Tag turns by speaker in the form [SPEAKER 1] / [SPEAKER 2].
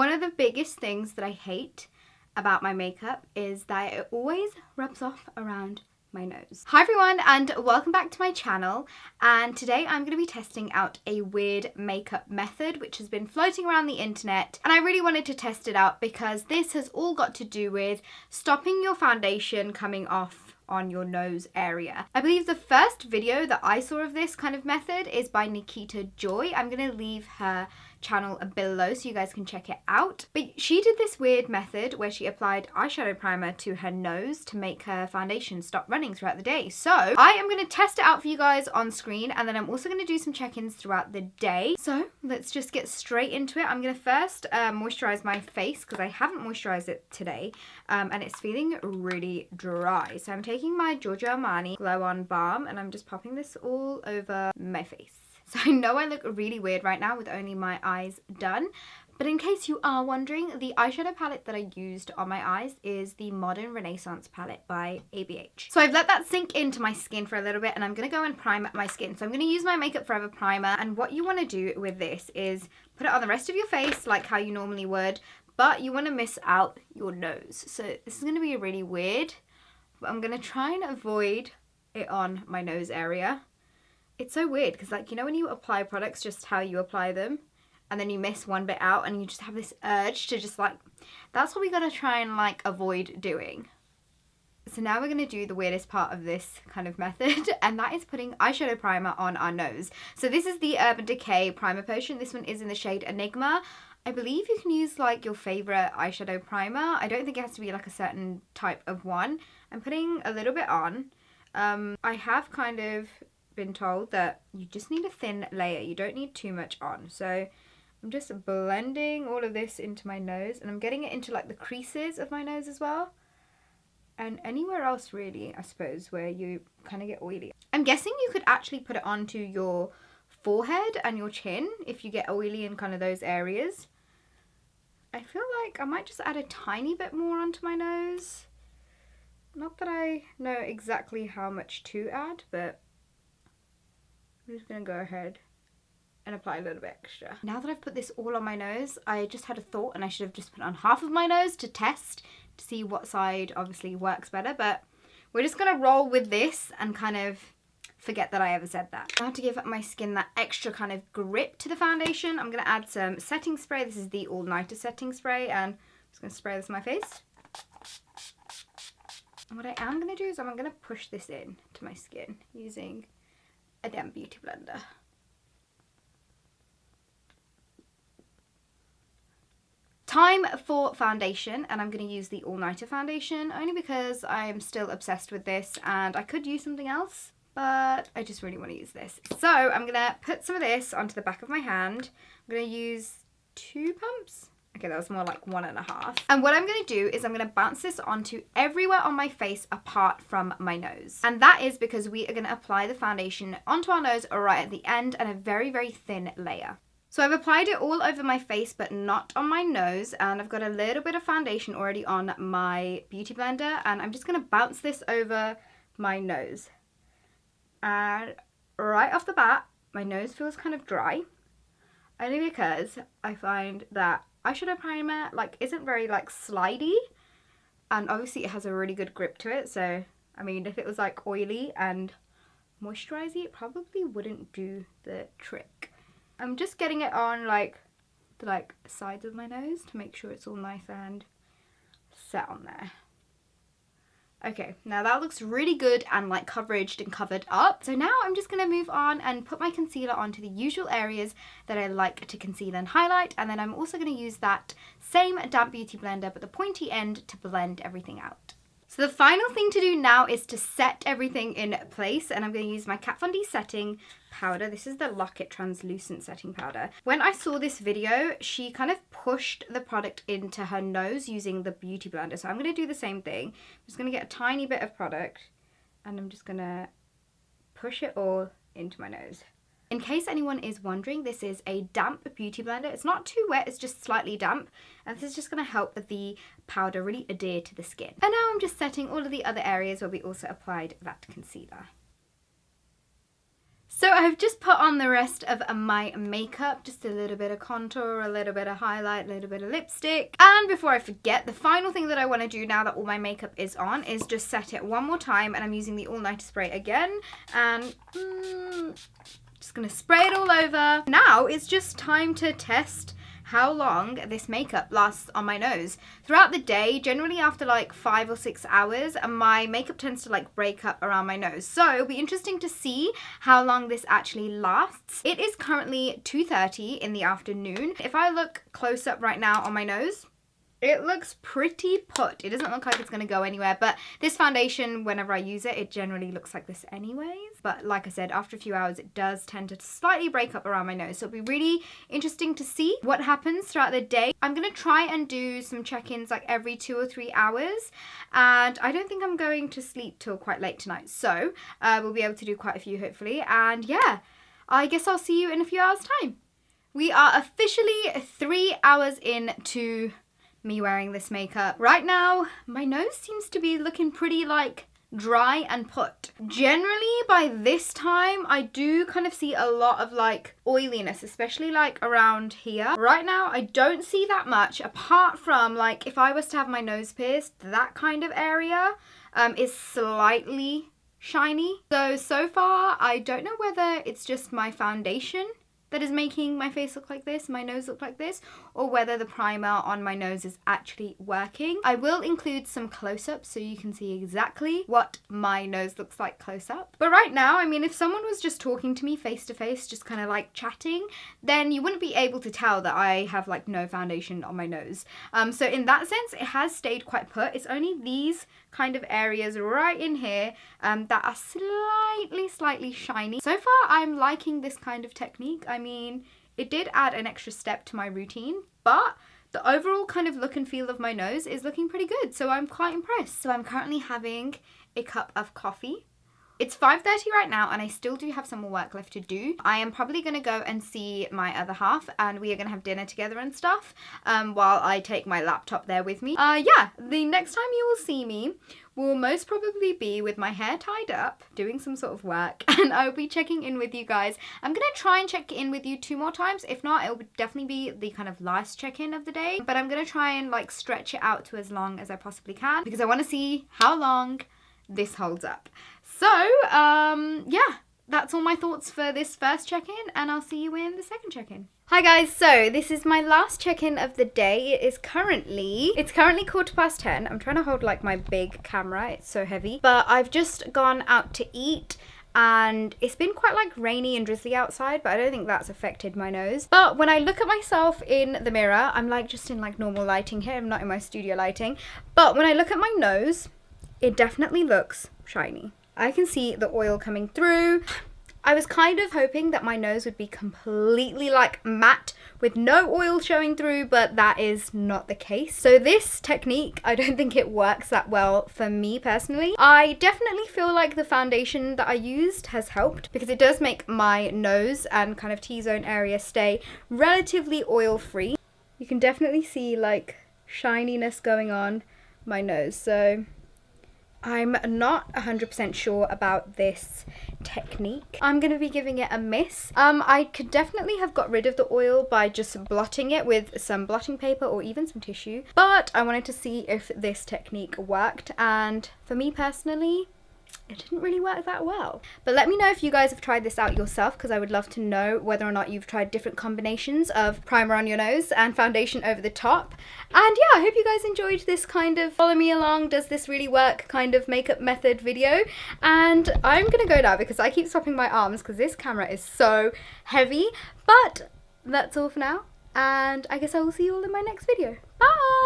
[SPEAKER 1] One of the biggest things that I hate about my makeup is that it always rubs off around my nose. Hi everyone and welcome back to my channel, and today I'm going to be testing out a weird makeup method which has been floating around the internet, and I really wanted to test it out because this has all got to do with stopping your foundation coming off on your nose area. I believe the first video that I saw of this kind of method is by Nikita Joy. I'm going to leave her channel below so you guys can check it out. But she did this weird method where she applied eyeshadow primer to her nose to make her foundation stop running throughout the day. So I am going to test it out for you guys on screen, and then I'm also going to do some check-ins throughout the day. So let's just get straight into it. I'm going to first moisturize my face because I haven't moisturized it today, and it's feeling really dry. So I'm taking my Giorgio Armani Glow On Balm and I'm just popping this all over my face. So I know I look really weird right now with only my eyes done, but in case you are wondering, the eyeshadow palette that I used on my eyes is the Modern Renaissance palette by ABH. So I've let that sink into my skin for a little bit, and I'm going to go and prime my skin. So I'm going to use my Makeup Forever primer, and what you want to do with this is put it on the rest of your face like how you normally would, but you want to miss out your nose. So this is going to be really weird, but I'm going to try and avoid it on my nose area. It's so weird because, like, you know when you apply products just how you apply them and then you miss one bit out and you just have this urge to just like, that's what we gotta try and like avoid doing. So now we're gonna do the weirdest part of this kind of method, and that is putting eyeshadow primer on our nose. So this is the Urban Decay Primer Potion. This one is in the shade Enigma. I believe you can use like your favorite eyeshadow primer. I don't think it has to be like a certain type of one. I'm putting a little bit on. I have kind of been told that you just need a thin layer, you don't need too much on. So I'm just blending all of this into my nose, and I'm getting it into like the creases of my nose as well, and anywhere else really, I suppose, where you kind of get oily. I'm guessing you could actually put it onto your forehead and your chin if you get oily in kind of those areas. I feel like I might just add a tiny bit more onto my nose. Not that I know exactly how much to add, but I'm just going to go ahead and apply a little bit extra. Now that I've put this all on my nose, I just had a thought, and I should have just put it on half of my nose to test to see what side obviously works better, but we're just going to roll with this and kind of forget that I ever said that. Now to give my skin that extra kind of grip to the foundation, I'm going to add some setting spray. This is the All Nighter setting spray, and I'm just going to spray this on my face. And what I am going to do is I'm going to push this in to my skin using a damp beauty blender. Time for foundation, and I'm going to use the All Nighter foundation only because I'm still obsessed with this, and I could use something else, but I just really want to use this. So I'm going to put some of this onto the back of my hand. I'm going to use 2 pumps. Okay, that was more like 1.5. And what I'm going to do is I'm going to bounce this onto everywhere on my face apart from my nose. And that is because we are going to apply the foundation onto our nose right at the end, and a very, very thin layer. So I've applied it all over my face but not on my nose, and I've got a little bit of foundation already on my beauty blender, and I'm just going to bounce this over my nose. And right off the bat, my nose feels kind of dry, only because I find that eyeshadow primer like isn't very like slidey, and obviously it has a really good grip to it. So I mean, if it was like oily and moisturizing, it probably wouldn't do the trick. I'm just getting it on like the sides of my nose to make sure it's all nice and set on there. Okay, now that looks really good and like coveraged and covered up. So now I'm just going to move on and put my concealer onto the usual areas that I like to conceal and highlight. And then I'm also going to use that same damp beauty blender but the pointy end to blend everything out. So the final thing to do now is to set everything in place, and I'm going to use my Kat Von D setting powder. This is the Lock It Translucent Setting Powder. When I saw this video, she kind of pushed the product into her nose using the beauty blender. So I'm going to do the same thing. I'm just going to get a tiny bit of product, and I'm just going to push it all into my nose. In case anyone is wondering, this is a damp beauty blender. It's not too wet, it's just slightly damp. And this is just going to help the powder really adhere to the skin. And now I'm just setting all of the other areas where we also applied that concealer. So I've just put on the rest of my makeup, just a little bit of contour, a little bit of highlight, a little bit of lipstick. And before I forget, the final thing that I want to do now that all my makeup is on is just set it one more time, and I'm using the all-nighter spray again, and just gonna spray it all over. Now it's just time to test how long this makeup lasts on my nose. Throughout the day, generally after like 5 or 6 hours, my makeup tends to like break up around my nose. So it'll be interesting to see how long this actually lasts. It is currently 2:30 in the afternoon. If I look close up right now on my nose, it looks pretty put. It doesn't look like it's going to go anywhere, but this foundation, whenever I use it, it generally looks like this anyways. But like I said, after a few hours, it does tend to slightly break up around my nose. So it'll be really interesting to see what happens throughout the day. I'm going to try and do some check-ins like every 2 or 3 hours. And I don't think I'm going to sleep till quite late tonight. So we'll be able to do quite a few, hopefully. And yeah, I guess I'll see you in a few hours' time. We are officially 3 hours into me wearing this makeup. Right now, my nose seems to be looking pretty like dry and put. Generally, by this time, I do kind of see a lot of like oiliness, especially like around here. Right now, I don't see that much, apart from like if I was to have my nose pierced, that kind of area is slightly shiny. So far, I don't know whether it's just my foundation that is making my face look like this, my nose look like this, or whether the primer on my nose is actually working. I will include some close-ups so you can see exactly what my nose looks like close up. But right now, I mean, if someone was just talking to me face to face, just kind of like chatting, then you wouldn't be able to tell that I have like no foundation on my nose. So in that sense, it has stayed quite put. It's only these kind of areas right in here that are slightly shiny. So far, I'm liking this kind of technique. I mean, it did add an extra step to my routine, but the overall kind of look and feel of my nose is looking pretty good, so I'm quite impressed. So I'm currently having a cup of coffee. It's 5:30 right now, and I still do have some more work left to do. I am probably going to go and see my other half, and we are going to have dinner together and stuff while I take my laptop there with me. Yeah, the next time you will see me will most probably be with my hair tied up, doing some sort of work, and I'll be checking in with you guys. I'm going to try and check in with you 2 more times. If not, it will definitely be the kind of last check-in of the day, but I'm going to try and like stretch it out to as long as I possibly can because I want to see how long this holds up. So, yeah, that's all my thoughts for this first check-in, and I'll see you in the second check-in. Hi guys, so this is my last check-in of the day. It's currently 10:15. I'm trying to hold like my big camera, it's so heavy. But I've just gone out to eat, and it's been quite like rainy and drizzly outside, but I don't think that's affected my nose. But when I look at myself in the mirror, I'm like just in like normal lighting here, I'm not in my studio lighting. But when I look at my nose, it definitely looks shiny. I can see the oil coming through. I was kind of hoping that my nose would be completely like matte with no oil showing through, but that is not the case. So this technique, I don't think it works that well for me personally. I definitely feel like the foundation that I used has helped because it does make my nose and kind of T-zone area stay relatively oil free. You can definitely see like shininess going on my nose. So I'm not 100% sure about this technique. I'm going to be giving it a miss. I could definitely have got rid of the oil by just blotting it with some blotting paper or even some tissue, but I wanted to see if this technique worked, and for me personally, it didn't really work that well. But let me know if you guys have tried this out yourself, because I would love to know whether or not you've tried different combinations of primer on your nose and foundation over the top. And yeah, I hope you guys enjoyed this kind of follow me along, does this really work kind of makeup method video. And I'm gonna go now because I keep swapping my arms because this camera is so heavy. But that's all for now, and I guess I will see you all in my next video. Bye!